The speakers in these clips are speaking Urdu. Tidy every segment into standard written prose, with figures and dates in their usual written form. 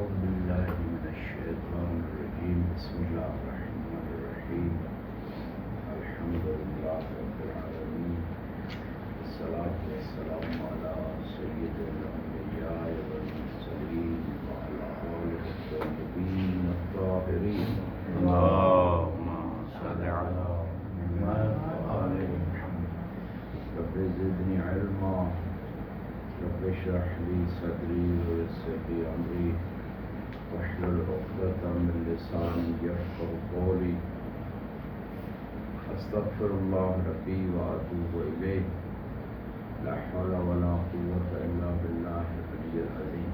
أعوذ بالله من الشيطان الرجيم بسم الله الرحمن الرحيم الحمد لله رب العالمين والصلاة والسلام على سيد الأنبياء والمرسلين وعلى آله الطيبين الطاهرين اللهم صل على محمد وآل محمد رب زدني علما رب اشرح لي صدري ويسر لي أمري واحلل عقدة من لساني يفقهوا قولي أستغفر الله ربي وأتوب إليه لا حول ولا قوة إلا بالله العلي العظيم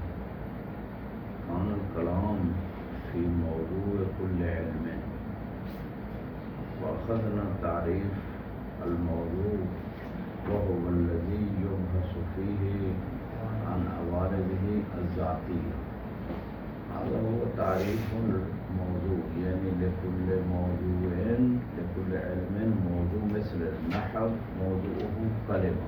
كان الكلام في موضوع كل علم وأخذنا تعريف الموضوع وهو الذي يبحث فيه عن عوارضه الذاتية. هذا هو تعريف الموضوع، يعني لكل موضوع لكل علم موضوع، مثل النحو موضوعه كلمة،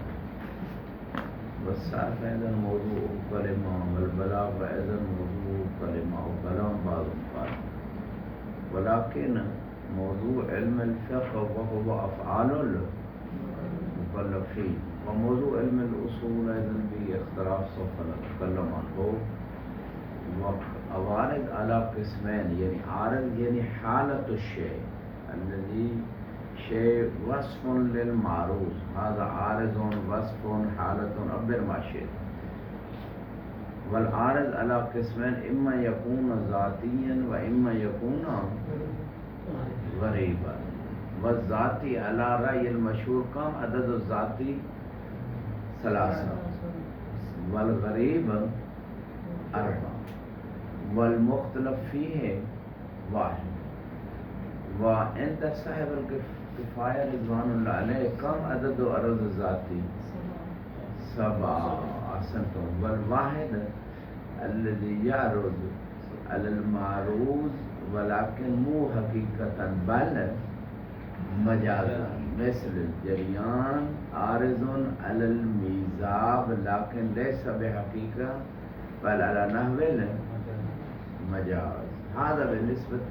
والصرف أيضا موضوعه كلمة، والبلاغة أيضا موضوعه كلمة، وكلام بعض الفارق. ولكن موضوع علم الفقه وهو أفعال المكلفين، وموضوع علم الأصول أيضا باختلاف سوف نتكلم عنه. وعوارض على قسمين، يعني عارض يعني حالة الشيء الذي شيء وصف للمعروض، هذا عارض وصف حالة عبر ما شئت. والعارض على قسمين، إما يكون ذاتيا وإما يكون غريبا. والذاتي على رأي المشهور كم عدد الذاتي ثلاثة، والغريب أربعة، والمختلف فيه واحد. وعند صاحب الكفاية رضوان الله عليه كم عدد أرض الذاتي؟ 7. أحسنتم. والواحد الذي يعرض على المعروض ولكن مو حقيقة بل مجازا، مثل الجريان عارض على الميزاب لكن ليس بحقيقة بل على نحو المجاز. هذا بالنسبة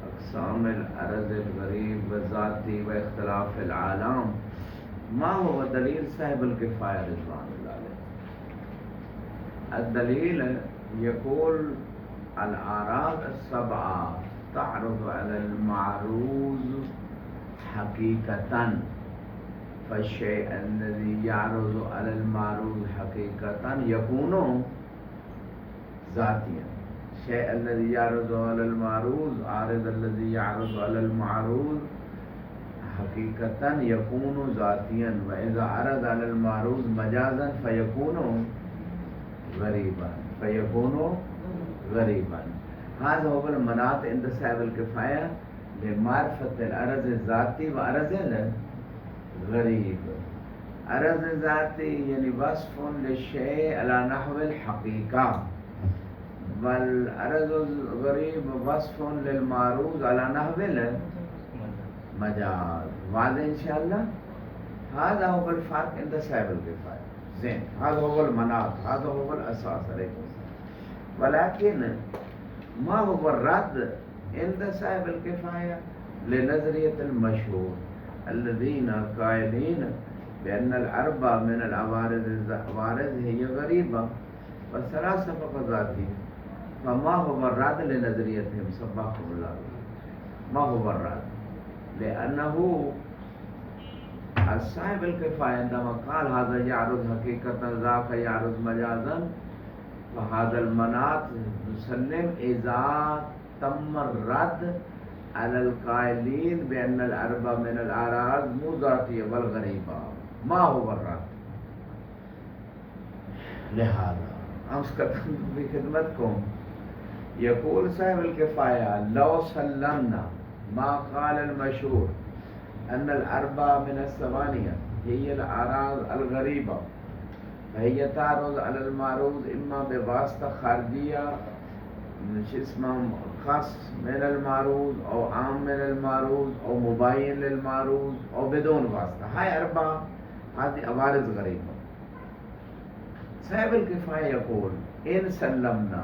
لأقسام العرض الغريب والذاتي واختلاف العالم. ما هو دليل صاحب الكفاية رضوان الله عليه؟ الدليل يقول الأعراض السبعة تعرض على المعروض حقيقة، فالشيء الذي يعرض على المعروض حقيقة يكون ذاتيا. الشيء الذي يعرض على المعروض عارض الذي يعرض على المعروض حقيقة يكون ذاتيا، وإذا عرض على المعروض مجازا فيكون غريبا. هذا هو المناط عند صاحب الكفاية لمعرفة العرض الذاتي وعرض الغريب. عرض الذاتي يعني وصف للشيء على نحو الحقيقة، والعرض الغريب وصف للمعروض على نحو المجاز. واضح إن شاء الله؟ هذا هو الفرق عند صاحب الكفاية. زين، هذا هو المناط، هذا هو الأساس عليكم. ولكن ما هو الرد عند صاحب الكفاية لنظرية المشهور الذين قائلين بأن الأربع من العوارض هي غريبة والثلاثة فقط ذاتية؟ فما هو الرد لنظريتهم؟ سبحانه الله. ما هو الرد؟ لأنه صاحب الكفاية عندما قال هذا يعرض حقيقة ذاك يعرض مجازا، فهذا المناط نسلم إذا تم الرد على القائلين بأن الأربع من الأعراض مو ذاتية بل غريبة. ما هو الرد؟ لهذا أمسكتم بخدمتكم. يقول صاحب الكفاية لو سلمنا ما قال المشهور أن الأربع من الثمانية هي الأعراض الغريبة، فهي تعرض على المعروض إما بواسطة خارجية خاص من المعروض أو عام من المعروض أو مباين للمعروض أو بدون واسطة. هاي أربعة، هذه عوارض غريبة. صاحب الكفاية يقول إن سلمنا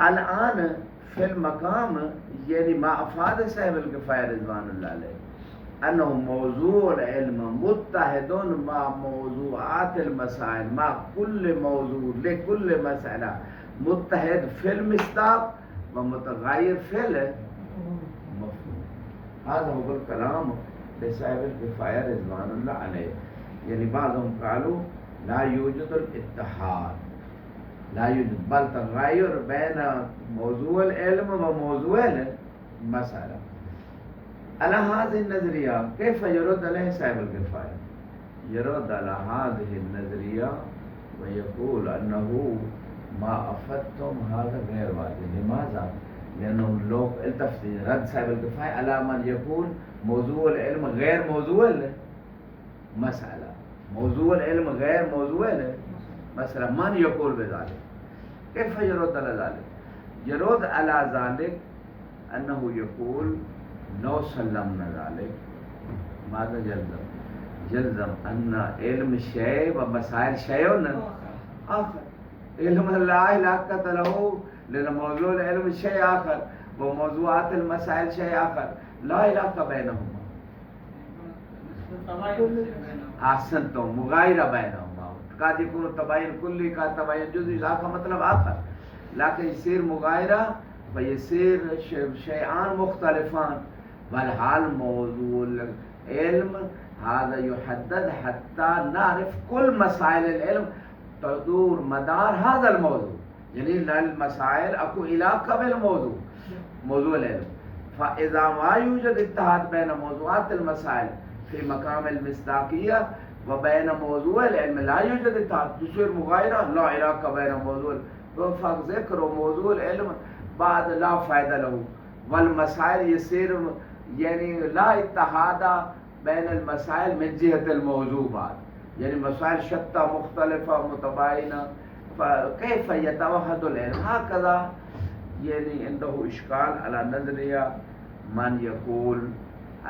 الآن في المقام يعني ما أفاد صاحب الكفاية رضوان الله عليه أنه موضوع العلم متحد مع موضوعات المسائل، مع كل موضوع لكل مسألة متحد في المصداق ومتغير في المفهوم. هذا هو الكلام لصاحب الكفاية رضوان الله عليه. يعني بعضهم قالوا لا يوجد الاتحاد، لا يوجد بل تغير بين موضوع العلم وموضوع المسألة. على هذه النظرية كيف يرد عليه صاحب الكفاية؟ يرد على هذه النظرية ويقول أنه ما أفدتم هذا غير واجب. لماذا؟ لأنه لو التفتي رد صاحب الكفاية على من يقول موضوع العلم غير موضوع المسألة، موضوع العلم غير موضوع المسألة، من يقول بذلك؟ كيف يرد على ذلك؟ يرد على ذلك أنه يقول لو سلمنا ذلك ماذا يلزم؟ يلزم أن علم شيء ومسائل شيء آخر. علم لا علاقة له، لأن موضوع العلم شيء آخر وموضوعات المسائل شيء آخر، لا علاقة بينهما. أحسنتم، مغايرة بينهما. قد يكون التباين كلي قد تباين جزئي، ذاك مطلب آخر، لكن يصير مغايرة ويصير شيئان مختلفان. والحال موضوع العلم هذا يحدد حتى نعرف كل مسائل العلم تدور مدار هذا الموضوع. يعني المسائل اكو علاقة بالموضوع، موضوع العلم. فإذا ما يوجد اتحاد بين موضوعات المسائل في مقام المصداقية وبين موضوع العلم لا يوجد اتحاد، تصير مغايرة، لا علاقة بين موضوع فقط ذكر وموضوع العلم بعد لا فائدة له. والمسائل يصير يعني لا اتحاد بين المسائل من جهة الموضوع بعد، يعني مسائل شتى مختلفة متباينة، فكيف يتوحد العلم؟ هكذا يعني عنده إشكال على نظرية من يقول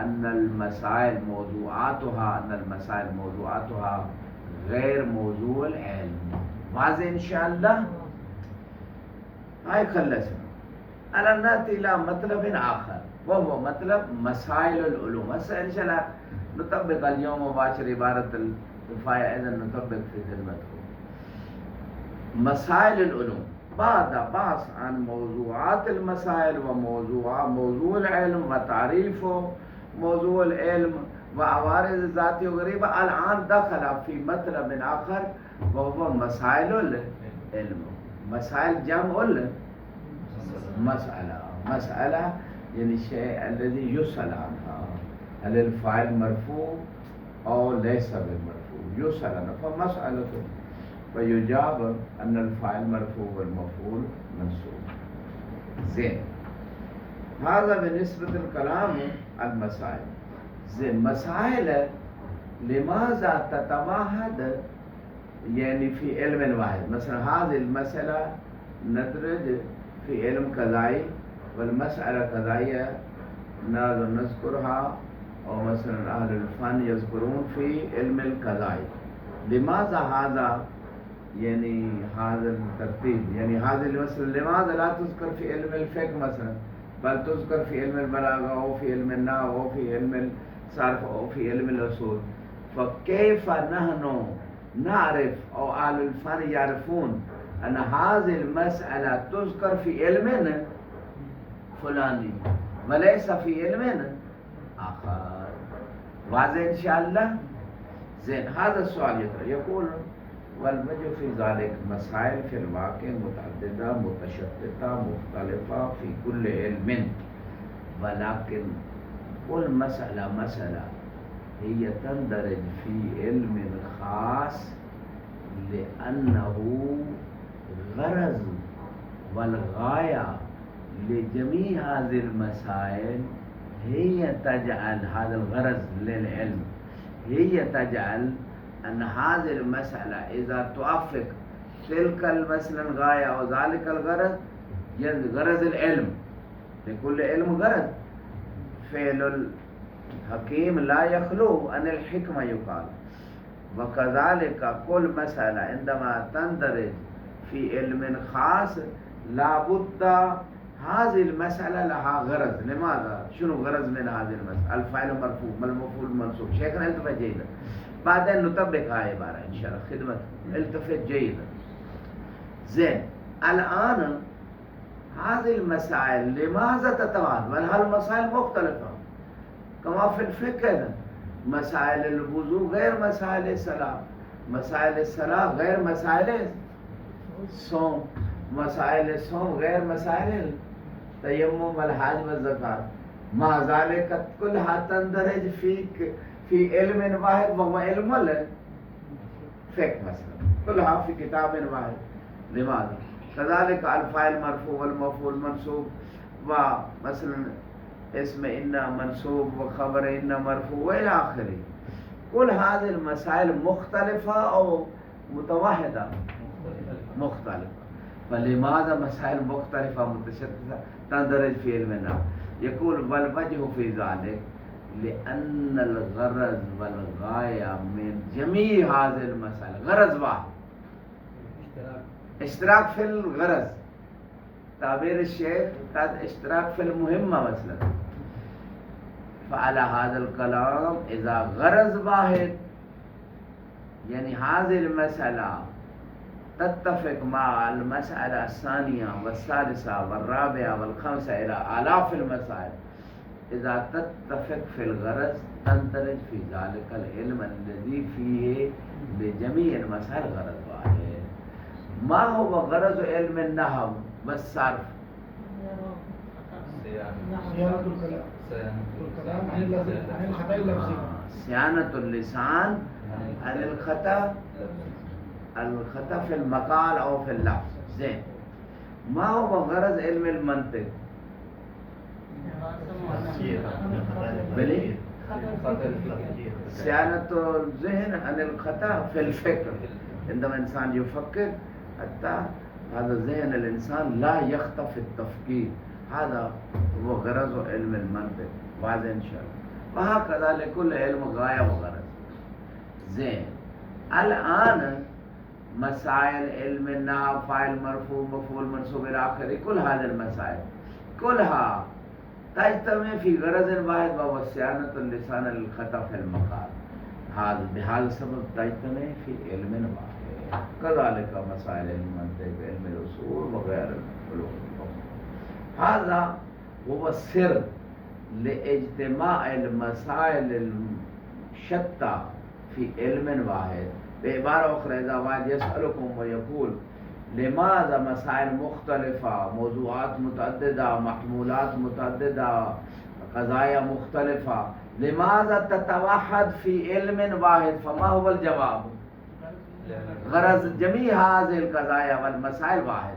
أن المسائل موضوعاتها غير موضوع العلم. واضح إن شاء الله؟ هاي خلصنا. أنا نأتي إلى مطلب آخر وهو مطلب مسائل العلوم. هسه إن شاء الله نطبق اليوم مباشر عبارة الكفاية، إذن نطبق في خدمتكم. مسائل العلوم بعد بحث عن موضوعات المسائل وموضوع العلم وتعريفه، موضوع العلم وعوارض الذاتية وغيرها، الآن دخل في مطلب آخر وهو مسائل العلم. مسائل جمع مسألة يعني الشيء الذي يسأل عنها، هل الفاعل مرفوع أو ليس بالمرفوع، يسأل عنها فمسألة، ويجاب أن الفاعل مرفوع والمفعول منصوب. زين، هذا بالنسبة للكلام المسائل. زين، مسائل لماذا تتمهد يعني في علم واحد؟ مثلا هذه المسألة ندرج في علم قضائي، والمسألة قضائية نذكرها، أو مثلا أهل الفن يذكرون في علم القضائي. لماذا هذا يعني هذا الترتيب؟ يعني هذه المسألة لماذا لا تذكر في علم الفقه مثلا، بل تذكر في علم البلاغة أو في علم النحو أو في علم الصرف أو في علم الأصول؟ فكيف نحن نعرف أو أهل الفن يعرفون أن هذه المسألة تذكر في علم فلاني وليس في علم آخر؟ واضح إن شاء الله؟ زين، هذا السؤال يقول والوجه في ذلك مسائل في الواقع متعددة متشتتة مختلفة في كل علم، ولكن كل مسألة هي تندرج في علم خاص، لأنه غرض والغاية لجميع هذه المسائل هي تجعل هذا الغرض للعلم، هي تجعل أن هذه المسألة إذا توافق تلك المسألة الغاية أو ذلك الغرض، غرض العلم، لكل علم غرض. فعل الحكيم لا يخلو عن الحكمة يقال. وكذلك كل مسألة عندما تندرج في علم خاص لابد هذه المسألة لها غرض. لماذا؟ شنو غرض من هذه المسألة؟ الفاعل مرفوع، ما المفعول منصوب. شيخنا التفت جيدا، بعدين نطبق هاي عبارة إن شاء الله. خدمة التفت جيدا. زين، الآن هذه المسائل لماذا تتوالد؟ بل هالمسائل مختلفة كما في الفقه. مسائل الوضوء غير مسائل الصلاة، مسائل الصلاة غير مسائل الصوم، مسائل الصوم غير مسائل التيمم والحج والزكاة. مع ذلك كلها تندرج في علم واحد وهو علم الفقه مثلا، كلها في كتاب واحد. لماذا؟ كذلك الفاعل مرفوع والمفعول منصوب، ومثلا اسم إن منصوب وخبر إن مرفوع وإلى آخره. كل هذه المسائل مختلفة أو متوحدة؟ مختلفة. فلماذا مسائل مختلفة متشتتة تندرج في علمنا؟ يقول والوجه في ذلك لأن الغرض والغاية من جميع هذه المسائل غرض واحد، اشتراك في الغرض. تعبير الشيخ قد اشتراك في المهمة مثلا. فعلى هذا الكلام إذا غرض واحد يعني هذه المسألة تتفق مع المسألة الثانية والثالثة والرابعة والخامسة إلى آلاف المسائل، إذا تتفق في الغرض تندرج في ذلك العلم الذي فيه لجميع المسائل غرض واحد. ما هو غرض علم النحو والصرف؟ صيانة اللسان عن الخطأ في المقال أو في اللفظ. زين، ما هو غرض علم المنطق؟ بلي صيانة الذهن عن الخطأ في الفكر. عندما الإنسان يفكر حتى هذا ذهن الإنسان لا يخطأ في التفكير، هذا هو غرض علم المنطق. واضح إن شاء الله. وهكذا لكل علم غاية وغرض. زين، الآن مسائل علم النحو، فاعل مرفوع مفعول منصوب إلى آخره، كل هذه المسائل كلها تجتمع في غرض واحد وهو صيانة اللسان للخطأ في المقال. هذا بهذا السبب تجتمع في علم واحد. كذلك مسائل المنطق، علم الأصول وغير العلوم. هذا هو السر لاجتماع المسائل الشتى في علم واحد. بعبارة أخرى، إذا واحد يسألكم ويقول لماذا مسائل مختلفة، موضوعات متعددة، محمولات متعددة، قضايا مختلفة، لماذا تتوحد في علم واحد؟ فما هو الجواب؟ غرض جميع هذه القضايا والمسائل واحد،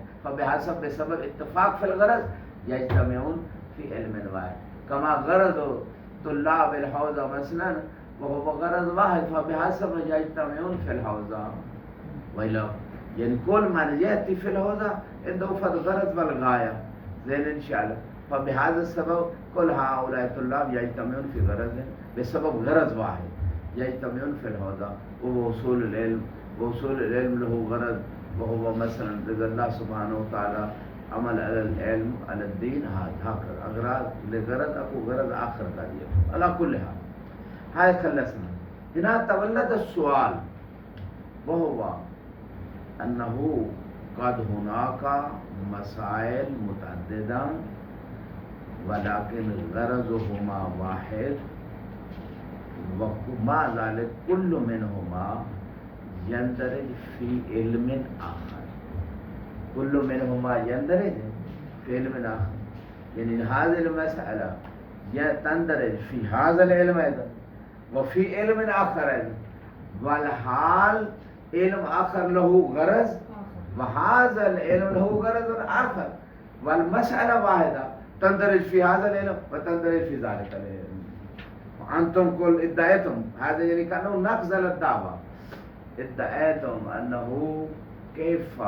بسبب اتفاق في الغرض يجتمعون في علم واحد. كما غرض طلاب الحوزة مثلا وهو غرض واحد، فبحسب يجتمعون في الحوزة. وإلا يعني كل من يأتي في الحوزة عنده الغرض والغاية. زين إن شاء الله. فبهذا السبب كل هؤلاء الطلاب يجتمعون في غرض بسبب غرض واحد، يجتمعون في الحوزة وهو وصول العلم. ووصول العلم له غرض، وهو مثلا رضا الله سبحانه وتعالى، عمل على العلم على الدين. هكذا أغراض لغرض أكو غرض آخر قضية. على كل حال هاي خلصنا. هنا تولد السؤال، وهو أنه قد هناك مسائل متعددة ولكن غرضهما واحد، ومع ذلك كل منهما يندرج في علم آخر. كل منهما يندرج في علم آخر، يعني هذه المسألة تندرج في هذا العلم أيضا وفي علم آخر أيضا، والحال علم آخر له غرض وهذا العلم له غرض آخر، والمسألة واحدة تندرج في هذا العلم وتندرج في ذلك العلم. وأنتم كل ادعيتم هذا، يعني كأنه نقض الدعوة. ادعيتم أنه كيف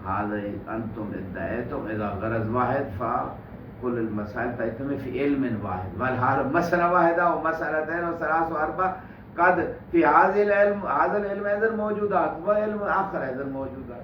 هذا، أنتم ادعيتم إذا غرض واحد فكل المسائل تجتمع في علم واحد، والحال مسألة واحدة ومسألتين وثلاث وأربع قد في هذا العلم أيضا موجودات وعلم آخر أيضا موجودات.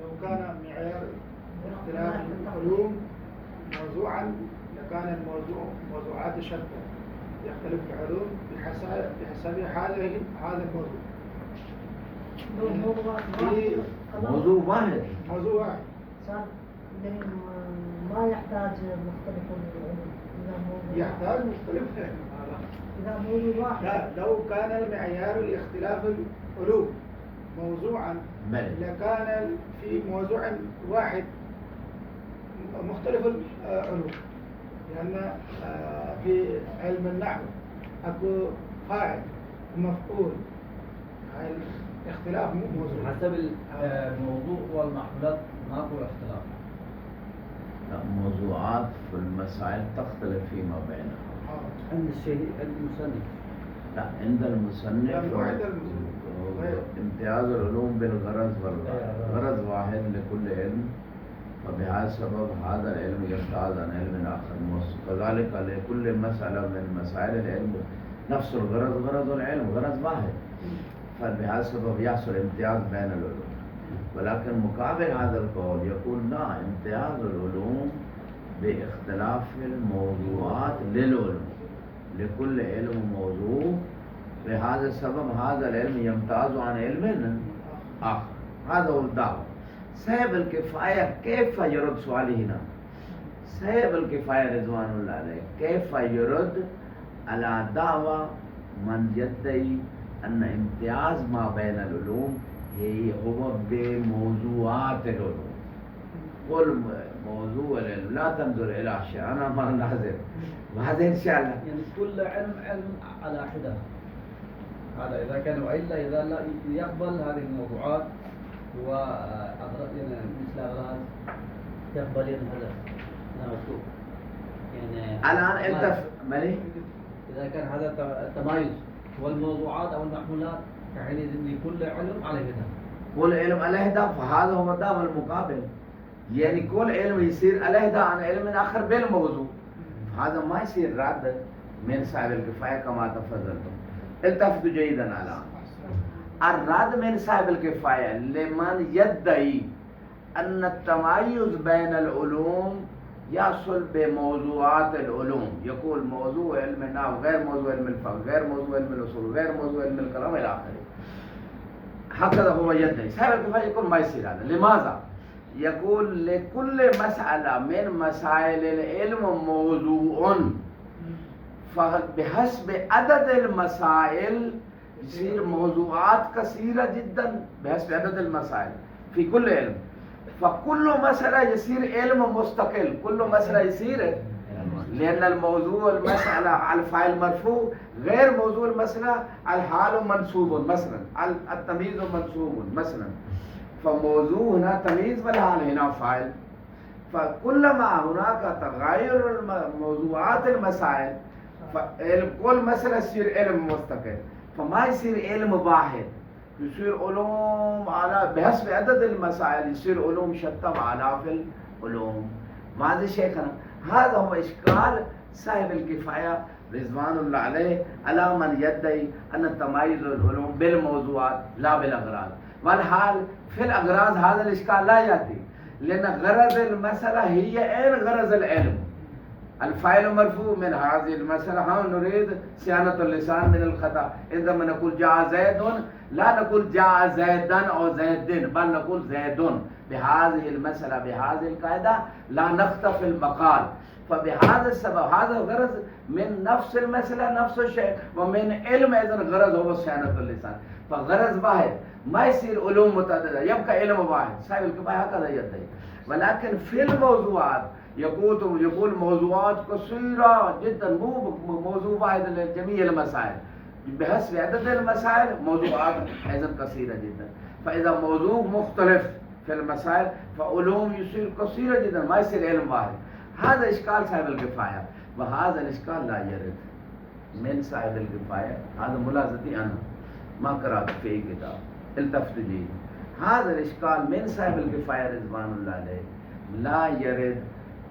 لو كان معيار اختلاف العلوم موضوعا لكان الموضوع موضوعات شتى يختلف العلوم بحسب هذا الموضوع موضوع واحد موضوع واحد صار ما يحتاج مختلف العلوم يحتاج مختلف إذا موضوع واحد لا لو كان المعيار لاختلاف العلوم موضوعا لكان في موضوع واحد مختلف العلوم لأن في علم النحو أكو فاعل ومفعول اختلاف موضوع حسب الموضوع والمحمولات ماكو اختلاف موضوعات في المسائل تختلف فيما بينها عند الشيء المصنف لا عند المصنف امتياز العلوم بالغرض والغاية غرض واحد لكل علم وبهذا السبب هذا العلم يمتاز عن علم آخر كذلك لكل مسألة من مسائل العلم نفس الغرض غرض العلم غرض واحد فبهذا السبب يحصل امتياز بين العلوم ولكن مقابل هذا القول يقول لا امتياز العلوم باختلاف الموضوعات للعلوم لكل علم موضوع بهذا السبب هذا العلم يمتاز عن علم آخر هذا هو الدعوة صاحب الكفاية كيف يرد سؤالي هنا صاحب الكفاية رضوان الله عليه كيف يرد على دعوة من يدعي أن امتياز ما بين العلوم هو بموضوعات العلوم كل موضوع العلم لا تنظر إلى شيء أنا ما نحذر وهذا إن شاء الله يعني كل علم على حدة هذا إذا كان وإلا إذا لا يقبل هذه الموضوعات هو يعني مثل أغراض يقبل هذا مكتوب يعني الآن أنت مالي إذا كان هذا التمايز والموضوعات أو المحمولات حينئذ لكل علم على هدى كل علم على هدى فهذا هو الدعوة المقابل يعني كل علم يصير على هدى عن علم آخر بالموضوع هذا ما يصير رد من صاحب الكفاية كما تفضلتم التفتوا جيدا الآن الرد من صاحب الكفاية لمن يدعي أن التميز بين العلوم يصل بموضوعات العلوم، يقول موضوع علم النحو غير موضوع علم الفقه، غير موضوع علم الأصول، غير موضوع علم الكلام إلى آخره. هكذا هو يدعي. صاحب الكفاية يقول ما يصير هذا. لماذا؟ يقول لكل مسألة من مسائل العلم موضوع، فبحسب عدد المسائل يصير موضوعات كثيرة جدا بحسب عدد المسائل في كل علم. فكل مسألة يصير علم مستقل، كل مسألة يصير، لأن الموضوع المسألة الفاعل مرفوع غير موضوع المسألة الحال منصوب مثلا، التمييز منصوب مثلا. فموضوع هنا تمييز والحال هنا فاعل. فكلما هناك تغير موضوعات المسائل فكل مسألة يصير علم مستقل، فما يصير علم واحد، يصير علوم على بحسب عدد المسائل، يصير علوم شتى وآلاف العلوم. ماذا شيخنا؟ هذا هو إشكال صاحب الكفاية رضوان الله عليه على من يدعي أن تميز العلوم بالموضوعات لا بالأغراض. والحال في الأغراض هذا الإشكال لا يأتي، لأن غرض المسألة هي أين غرض العلم. الفاعل مرفوع من هذه المسألة، هم نريد صيانة اللسان من الخطأ. عندما نقول جاء زيد لا نقول جاء زيدا أو زيدين، بل نقول زيد. بهذه المسألة بهذه القاعدة لا نخطئ في المقال. فبهذا السبب هذا غرض من نفس المسألة نفس الشيء، ومن علم أيضا غرض هو صيانة اللسان. فغرض واحد ما يصير علوم متعددة، يبقى علم واحد. صاحب الكفاية هكذا يدعي. ولكن في الموضوعات يقول موضوعات كثيرة جدا، مو موضوع واحد لجميع المسائل، بحسب عدد المسائل موضوعات أيضا كثيرة جدا. فإذا موضوع مختلف في المسائل فعلوم يصير كثيرة جدا، ما يصير علم واحد. هذا إشكال صاحب الكفاية، وهذا الإشكال لا يرد من صاحب الكفاية. هذا ملاحظتي أنا، ما قرأت في كتاب، التفت لي. هذا الإشكال من صاحب الكفاية رضوان الله عليه لا يرد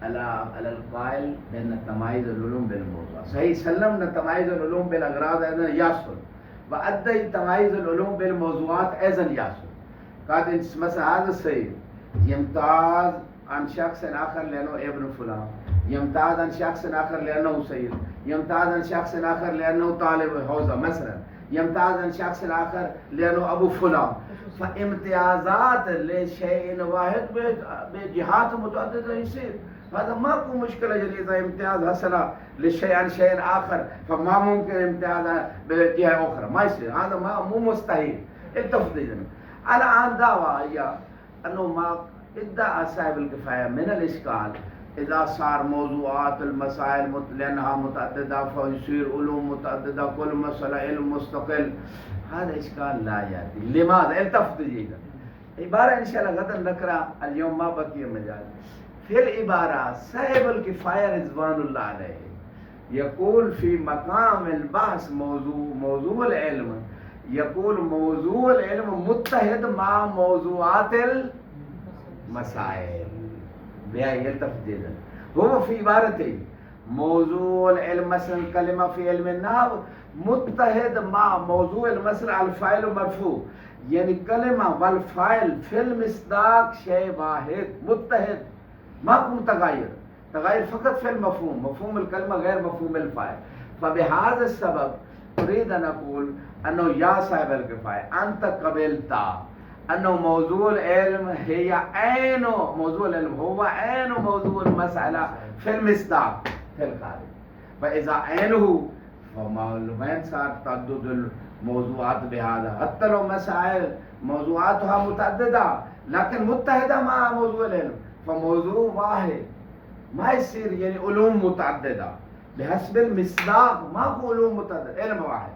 على القائل بأن تمييز العلوم بالموضوع. صحيح سلمنا تمييز العلوم بالأغراض أيضا يحصل، وأدى تمييز العلوم بالموضوعات أيضا يحصل. قد مثلا هذا السيد يمتاز عن شخص آخر لأنه ابن فلان، يمتاز عن شخص آخر لأنه سيد، يمتاز عن شخص آخر لأنه طالب حوزة مثلا، يمتاز عن شخص آخر لأنه أبو فلان. فامتيازات لشيء واحد بجهات متعددة يصير. هذا ماكو مشكلة إذا امتياز حصل لشيء عن شيء آخر، فما ممكن امتياز بجهة أخرى، ما يصير. هذا مو مستحيل. التفضيل الآن دعوة هي أنه ما ادعى صاحب الكفاية من الإشكال إذا صار موضوعات المسائل لأنها متعددة فيصير علوم متعددة، كل مسألة علم مستقل. هذا إشكال لا يأتي. لماذا؟ التفت جيدا. عبارة إن شاء الله غدا نقرأ، اليوم ما بقي مجال. في العبارة صاحب الكفاية رضوان الله عليه يقول في مقام البحث موضوع العلم، يقول موضوع العلم متحد مع موضوعات المسائل. يلتفت جدا. هو في عبارته موضوع العلم مثلا كلمة في علم النحو متحد مع موضوع المسألة الفاعل مرفوع، يعني كلمة والفاعل في المصداق شيء واحد متحد، ما هو متغير، تغير فقط في المفهوم، مفهوم الكلمة غير مفهوم الفاعل. فبهذا السبب أريد أن أقول أنه يا صاحب الكفاية أنت قبلت أنه موضوع العلم هي عين موضوع العلم، هو عين موضوع المسألة في المصداق في الخارج. فإذا عينه فما وين صار تعدد الموضوعات بهذا؟ حتى لو مسائل موضوعاتها متعددة لكن متحدة مع موضوع العلم، فموضوع واحد ما يصير يعني علوم متعددة بحسب المصداق. ما هو علوم متعددة، علم واحد،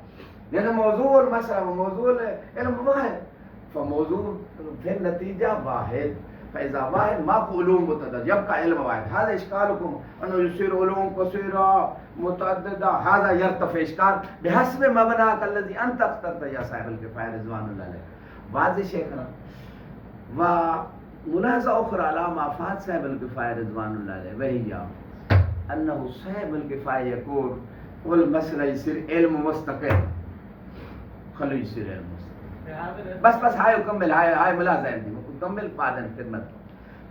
لأن موضوع المسألة وموضوع العلم واحد، فموضوع في النتيجة واحد. فإذا واحد ما هو علوم متعددة يبقى علم واحد. هذا إشكالكم أنه يصير علوم كثيرة متعددة، هذا يرتفع إشكال بحسب مبناك الذي أنت اخترت يا صاحب الكفاية رضوان الله عليه. بعض شيخنا وملاحظة أخرى على ما فات صاحب الكفاية رضوان الله عليه، وهي أنه صاحب الكفاية يقول كل مسألة يصير علم مستقل، خليه يصير علم مستقل. بس هاي أكمل، هاي ملاحظة عندي أكمل بعدين خدمتكم.